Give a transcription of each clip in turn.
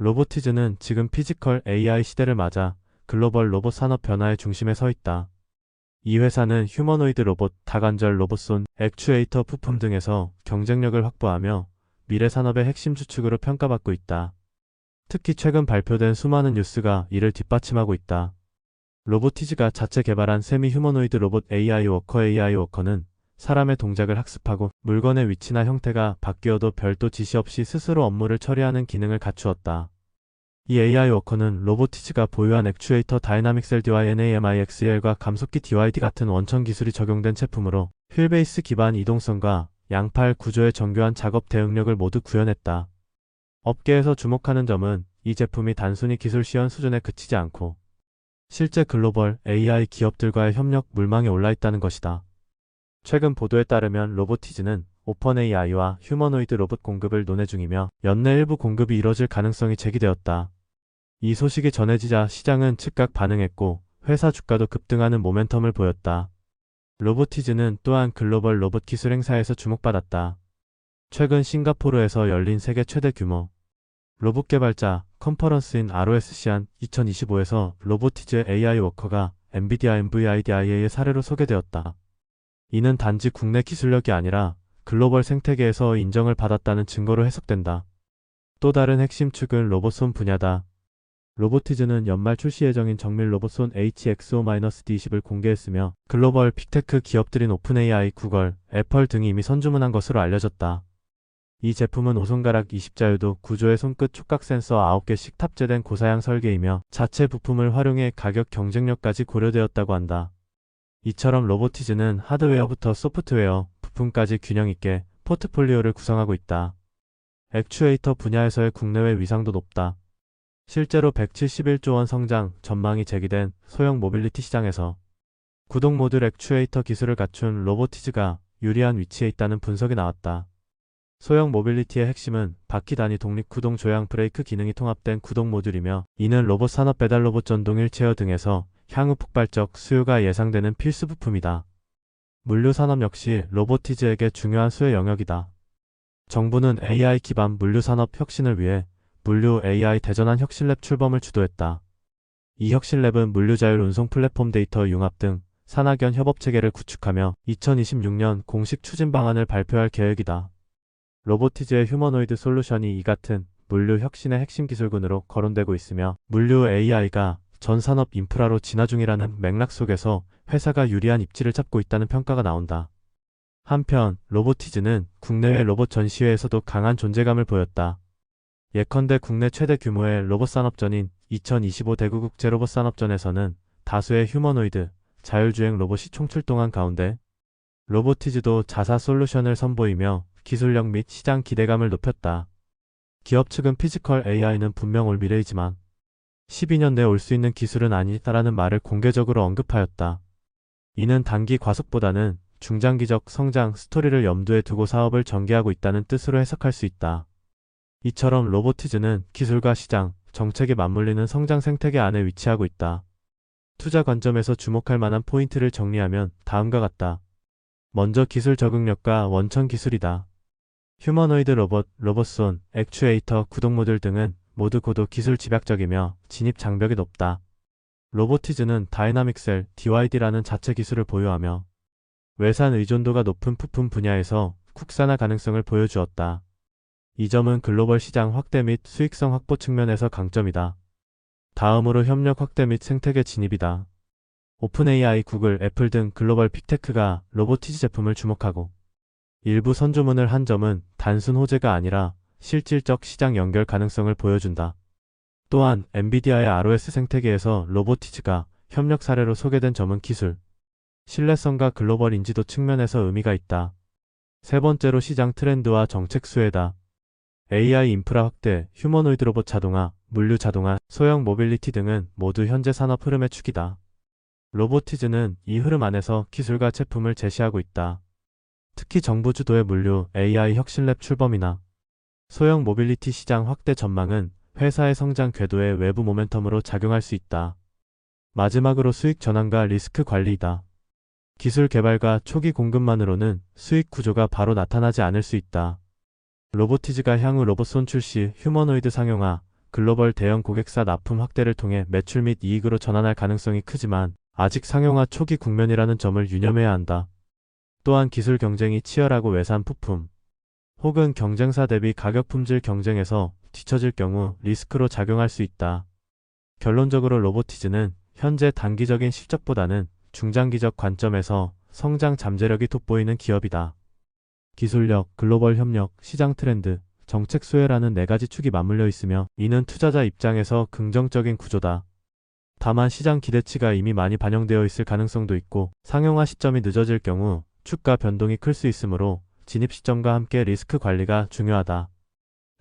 로보티즈는 지금 피지컬 AI 시대를 맞아 글로벌 로봇 산업 변화의 중심에 서 있다. 이 회사는 휴머노이드 로봇, 다관절 로봇손, 액추에이터 부품 등에서 경쟁력을 확보하며 미래 산업의 핵심 주축으로 평가받고 있다. 특히 최근 발표된 수많은 뉴스가 이를 뒷받침하고 있다. 로보티즈가 자체 개발한 세미 휴머노이드 로봇 AI 워커는 사람의 동작을 학습하고 물건의 위치나 형태가 바뀌어도 별도 지시 없이 스스로 업무를 처리하는 기능을 갖추었다. 이 AI 워커는 로보티즈가 보유한 액추에이터 다이나믹 셀 DYNAMIXL과 감속기 DYD 같은 원천 기술이 적용된 제품으로 휠베이스 기반 이동성과 양팔 구조의 정교한 작업 대응력을 모두 구현했다. 업계에서 주목하는 점은 이 제품이 단순히 기술 시연 수준에 그치지 않고 실제 글로벌 AI 기업들과의 협력 물망에 올라 있다는 것이다. 최근 보도에 따르면 로보티즈는 오픈 AI와 휴머노이드 로봇 공급을 논의 중이며 연내 일부 공급이 이뤄질 가능성이 제기되었다. 이 소식이 전해지자 시장은 즉각 반응했고 회사 주가도 급등하는 모멘텀을 보였다. 로보티즈는 또한 글로벌 로봇 기술 행사에서 주목받았다. 최근 싱가포르에서 열린 세계 최대 규모 로봇 개발자 컨퍼런스인 ROSCEAN 2025에서 로보티즈의 AI 워커가 엔비디아 NVIDIA의 사례로 소개되었다. 이는 단지 국내 기술력이 아니라 글로벌 생태계에서 인정을 받았다는 증거로 해석된다. 또 다른 핵심 축은 로봇손 분야다. 로보티즈는 연말 출시 예정인 정밀 로봇손 HXO-D10을 공개했으며 글로벌 빅테크 기업들인 오픈AI, 구글, 애플 등이 이미 선주문한 것으로 알려졌다. 이 제품은 오손가락 20자유도 구조의 손끝 촉각 센서 9개씩 탑재된 고사양 설계이며 자체 부품을 활용해 가격 경쟁력까지 고려되었다고 한다. 이처럼 로보티즈는 하드웨어부터 소프트웨어, 부품까지 균형 있게 포트폴리오를 구성하고 있다. 액추에이터 분야에서의 국내외 위상도 높다. 실제로 171조 원 성장 전망이 제기된 소형 모빌리티 시장에서 구동 모듈 액추에이터 기술을 갖춘 로보티즈가 유리한 위치에 있다는 분석이 나왔다. 소형 모빌리티의 핵심은 바퀴 단위 독립 구동 조향 브레이크 기능이 통합된 구동 모듈이며 이는 로봇 산업 배달 로봇 전동 휠체어 등에서 향후 폭발적 수요가 예상되는 필수 부품이다. 물류 산업 역시 로보티즈에게 중요한 수혜 영역이다. 정부는 AI 기반 물류 산업 혁신을 위해 물류 AI 대전환 혁신랩 출범을 주도했다. 이 혁신랩은 물류 자율 운송 플랫폼 데이터 융합 등 산학연 협업 체계를 구축하며 2026년 공식 추진 방안을 발표할 계획이다. 로보티즈의 휴머노이드 솔루션이 이 같은 물류 혁신의 핵심 기술군으로 거론되고 있으며 물류 AI가 전 산업 인프라로 진화 중이라는 맥락 속에서 회사가 유리한 입지를 잡고 있다는 평가가 나온다. 한편 로보티즈는 국내외 로봇 전시회에서도 강한 존재감을 보였다. 예컨대 국내 최대 규모의 로봇 산업전인 2025 대구 국제 로봇 산업전에서는 다수의 휴머노이드, 자율주행 로봇이 총출동한 가운데 로보티즈도 자사 솔루션을 선보이며 기술력 및 시장 기대감을 높였다. 기업 측은 피지컬 AI는 분명 올 미래이지만 12년 내에 올 수 있는 기술은 아니다라는 말을 공개적으로 언급하였다. 이는 단기 과속보다는 중장기적 성장 스토리를 염두에 두고 사업을 전개하고 있다는 뜻으로 해석할 수 있다. 이처럼 로보티즈는 기술과 시장, 정책이 맞물리는 성장 생태계 안에 위치하고 있다. 투자 관점에서 주목할 만한 포인트를 정리하면 다음과 같다. 먼저 기술 적응력과 원천 기술이다. 휴머노이드 로봇, 로봇손, 액추에이터, 구동 모듈 등은 모두 고도 기술 집약적이며 진입 장벽이 높다. 로보티즈는 다이나믹 셀, DYD라는 자체 기술을 보유하며 외산 의존도가 높은 부품 분야에서 국산화 가능성을 보여주었다. 이 점은 글로벌 시장 확대 및 수익성 확보 측면에서 강점이다. 다음으로 협력 확대 및 생태계 진입이다. 오픈AI, 구글, 애플 등 글로벌 빅테크가 로보티즈 제품을 주목하고 일부 선주문을 한 점은 단순 호재가 아니라 실질적 시장 연결 가능성을 보여준다. 또한 엔비디아의 ROS 생태계에서 로보티즈가 협력 사례로 소개된 점은 기술, 신뢰성과 글로벌 인지도 측면에서 의미가 있다. 세 번째로 시장 트렌드와 정책 수혜다. AI 인프라 확대, 휴머노이드 로봇 자동화, 물류 자동화, 소형 모빌리티 등은 모두 현재 산업 흐름의 축이다. 로보티즈는 이 흐름 안에서 기술과 제품을 제시하고 있다. 특히 정부 주도의 물류, AI 혁신랩 출범이나 소형 모빌리티 시장 확대 전망은 회사의 성장 궤도에 외부 모멘텀으로 작용할 수 있다. 마지막으로 수익 전환과 리스크 관리이다. 기술 개발과 초기 공급만으로는 수익 구조가 바로 나타나지 않을 수 있다. 로보티즈가 향후 로봇손 출시, 휴머노이드 상용화, 글로벌 대형 고객사 납품 확대를 통해 매출 및 이익으로 전환할 가능성이 크지만 아직 상용화 초기 국면이라는 점을 유념해야 한다. 또한 기술 경쟁이 치열하고 외산 부품 혹은 경쟁사 대비 가격 품질 경쟁에서 뒤처질 경우 리스크로 작용할 수 있다. 결론적으로 로보티즈는 현재 단기적인 실적보다는 중장기적 관점에서 성장 잠재력이 돋보이는 기업이다. 기술력, 글로벌 협력, 시장 트렌드, 정책 수혜라는 네 가지 축이 맞물려 있으며 이는 투자자 입장에서 긍정적인 구조다. 다만 시장 기대치가 이미 많이 반영되어 있을 가능성도 있고 상용화 시점이 늦어질 경우 주가 변동이 클 수 있으므로 진입 시점과 함께 리스크 관리가 중요하다.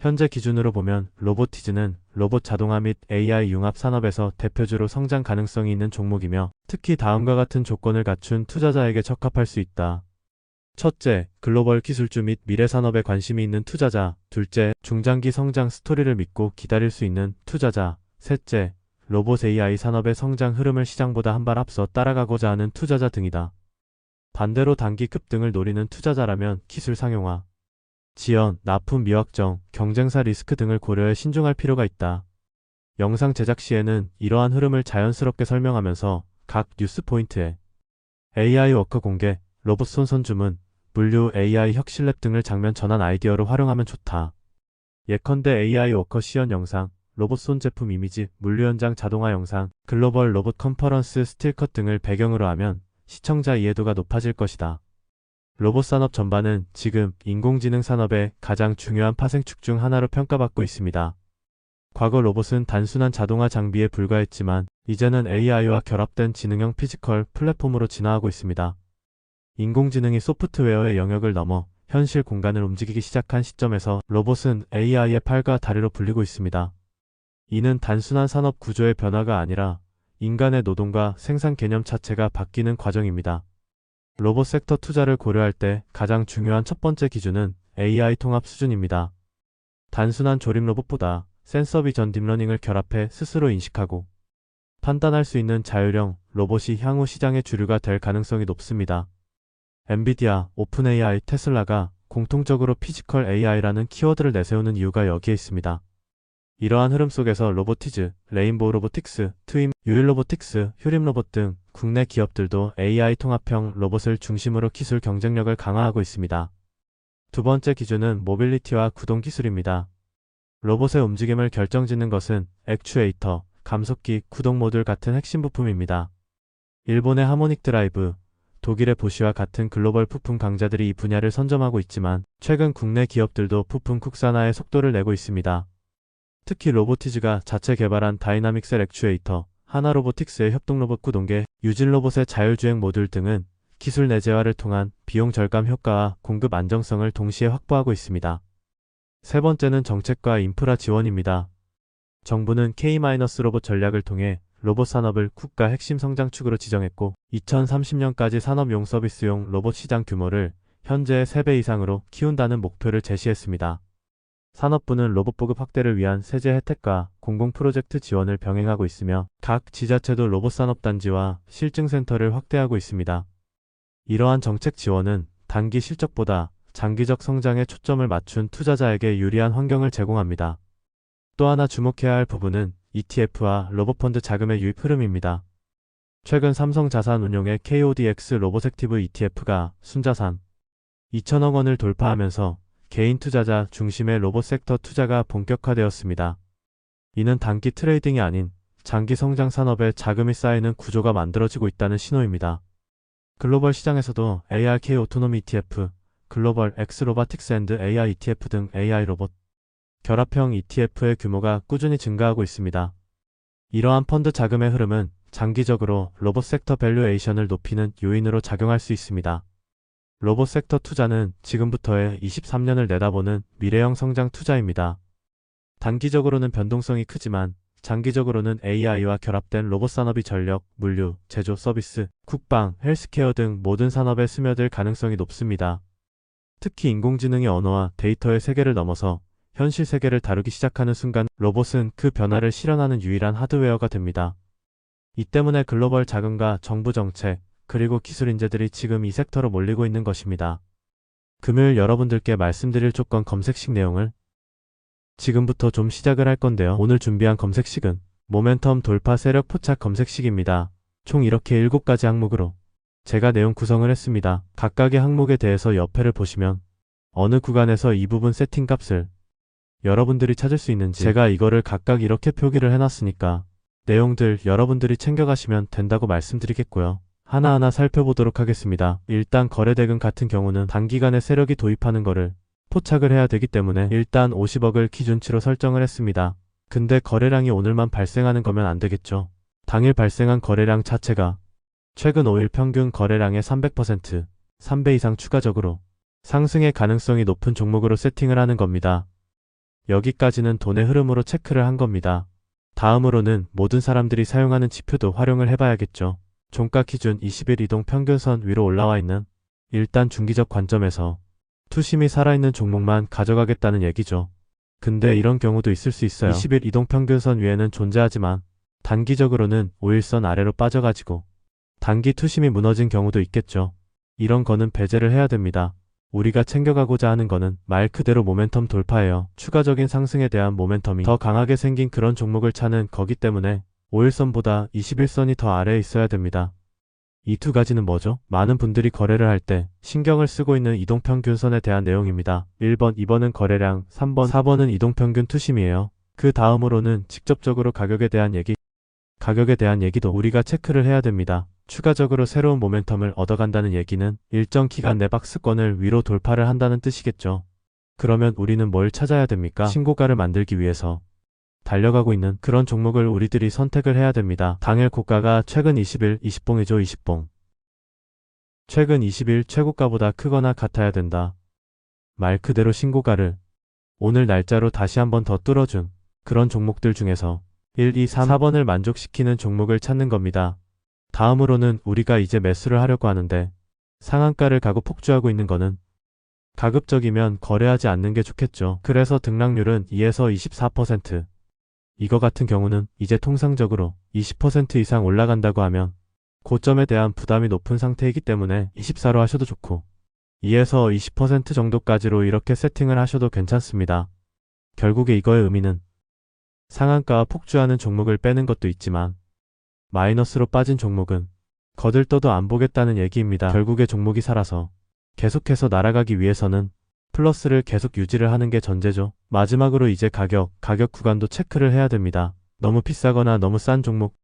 현재 기준으로 보면 로보티즈는 로봇 자동화 및 AI 융합 산업에서 대표주로 성장 가능성이 있는 종목이며 특히 다음과 같은 조건을 갖춘 투자자에게 적합할 수 있다. 첫째, 글로벌 기술주 및 미래 산업에 관심이 있는 투자자. 둘째, 중장기 성장 스토리를 믿고 기다릴 수 있는 투자자. 셋째, 로봇 AI 산업의 성장 흐름을 시장보다 한 발 앞서 따라가고자 하는 투자자 등이다. 반대로 단기 급등을 노리는 투자자라면 기술 상용화, 지연, 납품 미확정, 경쟁사 리스크 등을 고려해 신중할 필요가 있다. 영상 제작 시에는 이러한 흐름을 자연스럽게 설명하면서 각 뉴스 포인트에 AI 워커 공개, 로봇손 선주문, 물류 AI 혁신랩 등을 장면 전환 아이디어로 활용하면 좋다. 예컨대 AI 워커 시연 영상, 로봇손 제품 이미지, 물류 현장 자동화 영상, 글로벌 로봇 컨퍼런스 스틸컷 등을 배경으로 하면 시청자 이해도가 높아질 것이다. 로봇 산업 전반은 지금 인공지능 산업의 가장 중요한 파생축 중 하나로 평가받고 있습니다. 과거 로봇은 단순한 자동화 장비에 불과했지만 이제는 AI와 결합된 지능형 피지컬 플랫폼으로 진화하고 있습니다. 인공지능이 소프트웨어의 영역을 넘어 현실 공간을 움직이기 시작한 시점에서 로봇은 AI의 팔과 다리로 불리고 있습니다. 이는 단순한 산업 구조의 변화가 아니라 인간의 노동과 생산 개념 자체가 바뀌는 과정입니다. 로봇 섹터 투자를 고려할 때 가장 중요한 첫 번째 기준은 AI 통합 수준입니다. 단순한 조립 로봇보다 센서 비전 딥러닝을 결합해 스스로 인식하고 판단할 수 있는 자율형 로봇이 향후 시장의 주류가 될 가능성이 높습니다. 엔비디아, 오픈AI, 테슬라가 공통적으로 피지컬 AI라는 키워드를 내세우는 이유가 여기에 있습니다. 이러한 흐름 속에서 로보티즈, 레인보우 로보틱스, 트윈, 유일로보틱스, 휴림로봇 등 국내 기업들도 AI 통합형 로봇을 중심으로 기술 경쟁력을 강화하고 있습니다. 두 번째 기준은 모빌리티와 구동 기술입니다. 로봇의 움직임을 결정짓는 것은 액추에이터, 감속기, 구동 모듈 같은 핵심 부품입니다. 일본의 하모닉 드라이브, 독일의 보쉬와 같은 글로벌 부품 강자들이 이 분야를 선점하고 있지만 최근 국내 기업들도 부품 국산화에 속도를 내고 있습니다. 특히 로보티즈가 자체 개발한 다이나믹 셀 액추에이터, 하나로보틱스의 협동로봇 구동계, 유진로봇의 자율주행 모듈 등은 기술 내재화를 통한 비용 절감 효과와 공급 안정성을 동시에 확보하고 있습니다. 세 번째는 정책과 인프라 지원입니다. 정부는 K-로봇 전략을 통해 로봇 산업을 국가 핵심 성장축으로 지정했고 2030년까지 산업용 서비스용 로봇 시장 규모를 현재의 3배 이상으로 키운다는 목표를 제시했습니다. 산업부는 로봇 보급 확대를 위한 세제 혜택과 공공 프로젝트 지원을 병행하고 있으며 각 지자체도 로봇 산업단지와 실증센터를 확대하고 있습니다. 이러한 정책 지원은 단기 실적보다 장기적 성장에 초점을 맞춘 투자자에게 유리한 환경을 제공합니다. 또 하나 주목해야 할 부분은 ETF와 로봇펀드 자금의 유입 흐름입니다. 최근 삼성자산운용의 KODX 로봇액티브 ETF가 순자산 2천억 원을 돌파하면서 개인 투자자 중심의 로봇 섹터 투자가 본격화되었습니다. 이는 단기 트레이딩이 아닌 장기 성장 산업에 자금이 쌓이는 구조가 만들어지고 있다는 신호입니다. 글로벌 시장에서도 ARK 오토노미 ETF, 글로벌 X 로보틱스 앤드 AI ETF 등 AI 로봇 결합형 ETF의 규모가 꾸준히 증가하고 있습니다. 이러한 펀드 자금의 흐름은 장기적으로 로봇 섹터 밸류에이션을 높이는 요인으로 작용할 수 있습니다. 로봇 섹터 투자는 지금부터의 23년을 내다보는 미래형 성장 투자입니다. 단기적으로는 변동성이 크지만 장기적으로는 AI와 결합된 로봇 산업이 전력, 물류, 제조, 서비스, 국방, 헬스케어 등 모든 산업에 스며들 가능성이 높습니다. 특히 인공지능의 언어와 데이터의 세계를 넘어서 현실 세계를 다루기 시작하는 순간 로봇은 그 변화를 실현하는 유일한 하드웨어가 됩니다. 이 때문에 글로벌 자금과 정부 정책, 그리고 기술 인재들이 지금 이 섹터로 몰리고 있는 것입니다. 금요일 여러분들께 말씀드릴 조건 검색식 내용을 지금부터 좀 시작을 할 건데요. 오늘 준비한 검색식은 모멘텀 돌파 세력 포착 검색식입니다. 총 이렇게 7가지 항목으로 제가 내용 구성을 했습니다. 각각의 항목에 대해서 옆에를 보시면 어느 구간에서 이 부분 세팅 값을 여러분들이 찾을 수 있는지 제가 이거를 각각 이렇게 표기를 해놨으니까 내용들 여러분들이 챙겨가시면 된다고 말씀드리겠고요. 하나하나 살펴보도록 하겠습니다. 일단 거래대금 같은 경우는 단기간에 세력이 도입하는 거를 포착을 해야 되기 때문에 일단 50억을 기준치로 설정을 했습니다. 근데 거래량이 오늘만 발생하는 거면 안 되겠죠. 당일 발생한 거래량 자체가 최근 5일 평균 거래량의 300%, 3배 이상 추가적으로 상승의 가능성이 높은 종목으로 세팅을 하는 겁니다. 여기까지는 돈의 흐름으로 체크를 한 겁니다. 다음으로는 모든 사람들이 사용하는 지표도 활용을 해봐야겠죠. 종가 기준 20일 이동 평균선 위로 올라와 있는 일단 중기적 관점에서 투심이 살아있는 종목만 가져가겠다는 얘기죠. 근데 이런 경우도 있을 수 있어요. 20일 이동 평균선 위에는 존재하지만 단기적으로는 5일선 아래로 빠져가지고 단기 투심이 무너진 경우도 있겠죠. 이런 거는 배제를 해야 됩니다. 우리가 챙겨가고자 하는 거는 말 그대로 모멘텀 돌파예요. 추가적인 상승에 대한 모멘텀이 더 강하게 생긴 그런 종목을 찾는 거기 때문에 5일선보다 21선이 더 아래에 있어야 됩니다. 이 두 가지는 뭐죠? 많은 분들이 거래를 할 때 신경을 쓰고 있는 이동평균선에 대한 내용입니다. 1번, 2번은 거래량, 3번, 4번은 이동평균 투심이에요. 그 다음으로는 직접적으로 가격에 대한 얘기도 우리가 체크를 해야 됩니다. 추가적으로 새로운 모멘텀을 얻어간다는 얘기는 일정 기간 내 박스권을 위로 돌파를 한다는 뜻이겠죠. 그러면 우리는 뭘 찾아야 됩니까? 신고가를 만들기 위해서 달려가고 있는 그런 종목을 우리들이 선택을 해야 됩니다. 당일 고가가 최근 20일 20봉이죠. 20봉. 최근 20일 최고가보다 크거나 같아야 된다. 말 그대로 신고가를 오늘 날짜로 다시 한번 더 뚫어준 그런 종목들 중에서 1, 2, 3, 4번을 만족시키는 종목을 찾는 겁니다. 다음으로는 우리가 이제 매수를 하려고 하는데 상한가를 가고 폭주하고 있는 거는 가급적이면 거래하지 않는 게 좋겠죠. 그래서 등락률은 2에서 24%. 이거 같은 경우는 이제 통상적으로 20% 이상 올라간다고 하면 고점에 대한 부담이 높은 상태이기 때문에 24로 하셔도 좋고 2에서 20% 정도까지로 이렇게 세팅을 하셔도 괜찮습니다. 결국에 이거의 의미는 상한가와 폭주하는 종목을 빼는 것도 있지만 마이너스로 빠진 종목은 거들떠도 안 보겠다는 얘기입니다. 결국에 종목이 살아서 계속해서 날아가기 위해서는 플러스를 계속 유지를 하는 게 전제죠. 마지막으로 이제 가격 구간도 체크를 해야 됩니다. 너무 비싸거나 너무 싼 종목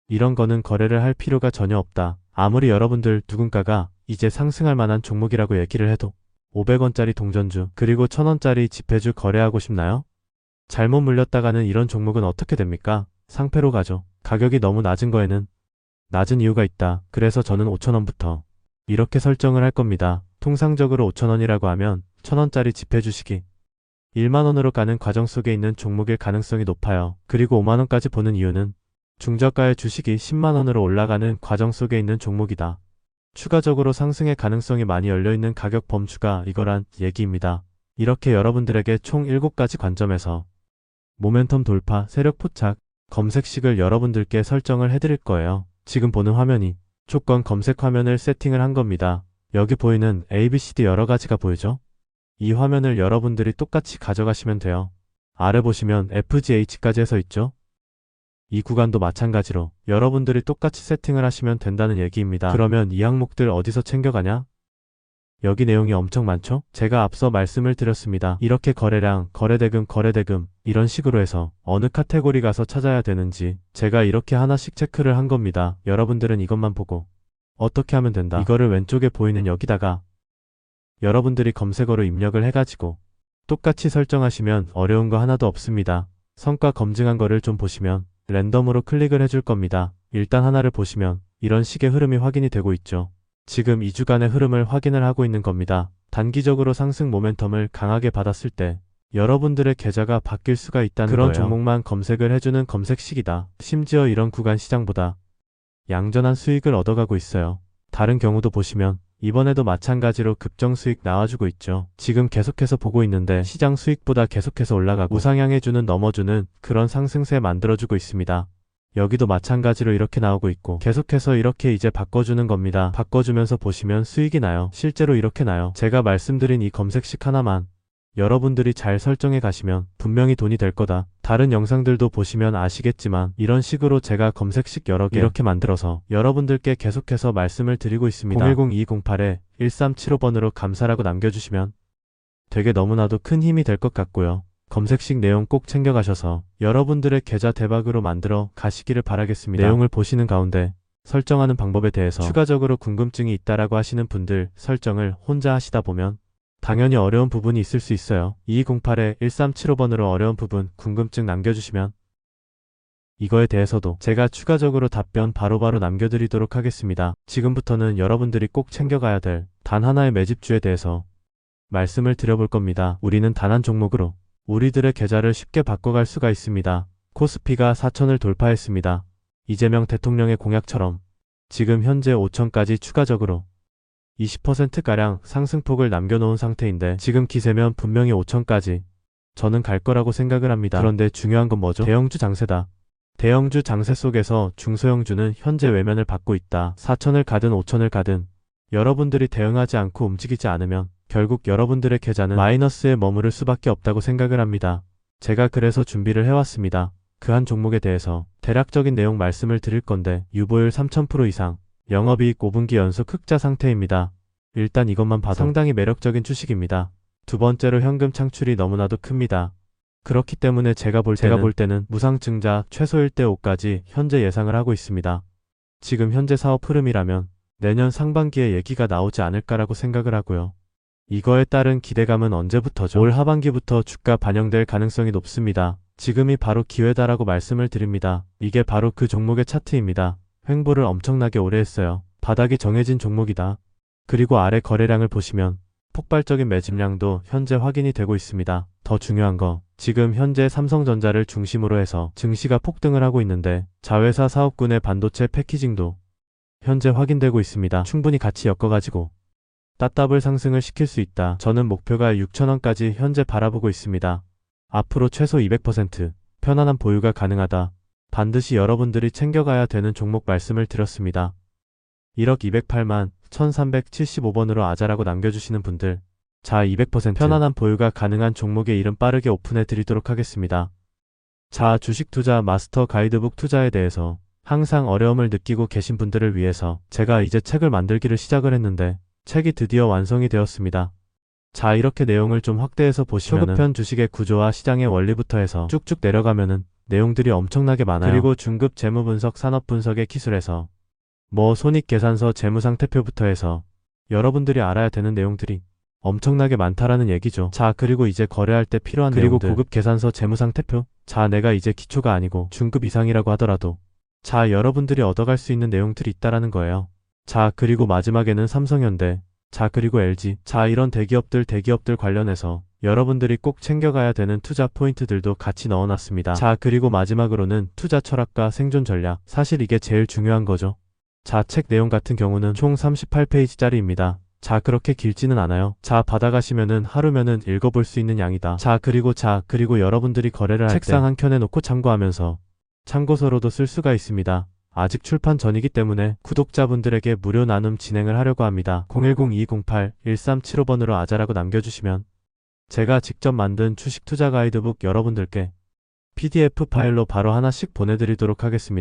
이런 거는 거래를 할 필요가 전혀 없다. 아무리 여러분들 누군가가 이제 상승할 만한 종목이라고 얘기를 해도 500원짜리 동전주 그리고 1000원짜리 지폐주 거래하고 싶나요? 잘못 물렸다가는 이런 종목은 어떻게 됩니까? 상패로 가죠. 가격이 너무 낮은 거에는 낮은 이유가 있다. 그래서 저는 5,000원부터 이렇게 설정을 할 겁니다. 통상적으로 5,000원이라고 하면 1,000원짜리 지폐 주식이 1만원으로 가는 과정 속에 있는 종목일 가능성이 높아요. 그리고 5만원까지 보는 이유는 중저가의 주식이 10만원으로 올라가는 과정 속에 있는 종목이다. 추가적으로 상승의 가능성이 많이 열려있는 가격 범주가 이거란 얘기입니다. 이렇게 여러분들에게 총 7가지 관점에서 모멘텀 돌파, 세력 포착, 검색식을 여러분들께 설정을 해드릴 거예요. 지금 보는 화면이 조건 검색 화면을 세팅을 한 겁니다. 여기 보이는 ABCD 여러 가지가 보이죠? 이 화면을 여러분들이 똑같이 가져가시면 돼요. 아래 보시면 FGH까지 해서 있죠? 이 구간도 마찬가지로 여러분들이 똑같이 세팅을 하시면 된다는 얘기입니다. 그러면 이 항목들 어디서 챙겨가냐? 여기 내용이 엄청 많죠? 제가 앞서 말씀을 드렸습니다. 이렇게 거래량, 거래대금 이런 식으로 해서 어느 카테고리 가서 찾아야 되는지 제가 이렇게 하나씩 체크를 한 겁니다. 여러분들은 이것만 보고 어떻게 하면 된다. 이거를 왼쪽에 보이는 여기다가 여러분들이 검색어로 입력을 해가지고 똑같이 설정하시면 어려운 거 하나도 없습니다. 성과 검증한 거를 좀 보시면 랜덤으로 클릭을 해줄 겁니다. 일단 하나를 보시면 이런 식의 흐름이 확인이 되고 있죠. 지금 2주간의 흐름을 확인을 하고 있는 겁니다. 단기적으로 상승 모멘텀을 강하게 받았을 때 여러분들의 계좌가 바뀔 수가 있다는 그런 거예요. 종목만 검색을 해주는 검색식이다. 심지어 이런 구간 시장보다 양전한 수익을 얻어가고 있어요. 다른 경우도 보시면 이번에도 마찬가지로 급정 수익 나와주고 있죠. 지금 계속해서 보고 있는데 시장 수익보다 계속해서 올라가고 우상향해주는 넘어주는 그런 상승세 만들어주고 있습니다. 여기도 마찬가지로 이렇게 나오고 있고 계속해서 이렇게 이제 바꿔주는 겁니다. 바꿔주면서 보시면 수익이 나요. 실제로 이렇게 나요. 제가 말씀드린 이 검색식 하나만 여러분들이 잘 설정해 가시면 분명히 돈이 될 거다. 다른 영상들도 보시면 아시겠지만 이런 식으로 제가 검색식 여러 개 이렇게 만들어서 여러분들께 계속해서 말씀을 드리고 있습니다. 010-2208-1375번으로 감사라고 남겨주시면 되게 너무나도 큰 힘이 될 것 같고요. 검색식 내용 꼭 챙겨가셔서 여러분들의 계좌 대박으로 만들어 가시기를 바라겠습니다. 내용을 보시는 가운데 설정하는 방법에 대해서 추가적으로 궁금증이 있다라고 하시는 분들 설정을 혼자 하시다 보면 당연히 어려운 부분이 있을 수 있어요. 2208-1375번으로 어려운 부분 궁금증 남겨주시면 이거에 대해서도 제가 추가적으로 답변 바로바로 남겨드리도록 하겠습니다. 지금부터는 여러분들이 꼭 챙겨가야 될 단 하나의 매집주에 대해서 말씀을 드려볼 겁니다. 우리는 단 한 종목으로 우리들의 계좌를 쉽게 바꿔갈 수가 있습니다. 코스피가 4천을 돌파했습니다. 이재명 대통령의 공약처럼 지금 현재 5천까지 추가적으로 20%가량 상승폭을 남겨놓은 상태인데 지금 기세면 분명히 5천까지 저는 갈 거라고 생각을 합니다. 그런데 중요한 건 뭐죠? 대형주 장세다. 대형주 장세 속에서 중소형주는 현재 외면을 받고 있다. 4천을 가든 5천을 가든 여러분들이 대응하지 않고 움직이지 않으면 결국 여러분들의 계좌는 마이너스에 머무를 수밖에 없다고 생각을 합니다. 제가 그래서 준비를 해왔습니다. 그 한 종목에 대해서 대략적인 내용 말씀을 드릴 건데 유보율 3000% 이상, 영업이익 5분기 연속 흑자 상태입니다. 일단 이것만 봐도 상당히 매력적인 주식입니다. 두 번째로 현금 창출이 너무나도 큽니다. 그렇기 때문에 제가 볼 때는 무상증자 최소 1대5까지 현재 예상을 하고 있습니다. 지금 현재 사업 흐름이라면 내년 상반기에 얘기가 나오지 않을까라고 생각을 하고요. 이거에 따른 기대감은 언제부터죠? 올 하반기부터 주가 반영될 가능성이 높습니다. 지금이 바로 기회다라고 말씀을 드립니다. 이게 바로 그 종목의 차트입니다. 횡보를 엄청나게 오래 했어요. 바닥이 정해진 종목이다. 그리고 아래 거래량을 보시면 폭발적인 매집량도 현재 확인이 되고 있습니다. 더 중요한 거, 지금 현재 삼성전자를 중심으로 해서 증시가 폭등을 하고 있는데 자회사 사업군의 반도체 패키징도 현재 확인되고 있습니다. 충분히 같이 엮어가지고 따따블 상승을 시킬 수 있다. 저는 목표가 6천원까지 현재 바라보고 있습니다. 앞으로 최소 200% 편안한 보유가 가능하다. 반드시 여러분들이 챙겨가야 되는 종목 말씀을 드렸습니다. 1억 208만 1375번으로 아자라고 남겨주시는 분들, 자 200% 편안한 보유가 가능한 종목의 이름 빠르게 오픈해 드리도록 하겠습니다. 자, 주식 투자 마스터 가이드북 투자에 대해서 항상 어려움을 느끼고 계신 분들을 위해서 제가 이제 책을 만들기를 시작을 했는데 책이 드디어 완성이 되었습니다. 자, 이렇게 내용을 좀 확대해서 보시면은 초급편 주식의 구조와 시장의 원리부터 해서 쭉쭉 내려가면은 내용들이 엄청나게 많아요. 그리고 중급 재무 분석, 산업 분석의 기술에서 손익계산서, 재무상태표부터 해서 여러분들이 알아야 되는 내용들이 엄청나게 많다라는 얘기죠. 자, 그리고 이제 거래할 때 필요한 내용들, 그리고 고급 계산서, 재무상태표. 자, 내가 이제 기초가 아니고 중급 이상이라고 하더라도 자, 여러분들이 얻어갈 수 있는 내용들이 있다라는 거예요. 자, 그리고 마지막에는 삼성현대, 자, 그리고 LG, 자, 이런 대기업들 관련해서 여러분들이 꼭 챙겨가야 되는 투자 포인트들도 같이 넣어놨습니다. 자, 그리고 마지막으로는 투자 철학과 생존 전략. 사실 이게 제일 중요한 거죠. 자, 책 내용 같은 경우는 총 38페이지짜리입니다. 자, 그렇게 길지는 않아요. 자, 받아가시면은 하루면은 읽어볼 수 있는 양이다. 자, 그리고 여러분들이 거래를 할 때 책상 한 켠에 놓고 참고하면서 참고서로도 쓸 수가 있습니다. 아직 출판 전이기 때문에 구독자분들에게 무료 나눔 진행을 하려고 합니다. 010-2208-1375번으로 아자라고 남겨주시면 제가 직접 만든 주식 투자 가이드북 여러분들께 PDF 파일로 바로 하나씩 보내드리도록 하겠습니다.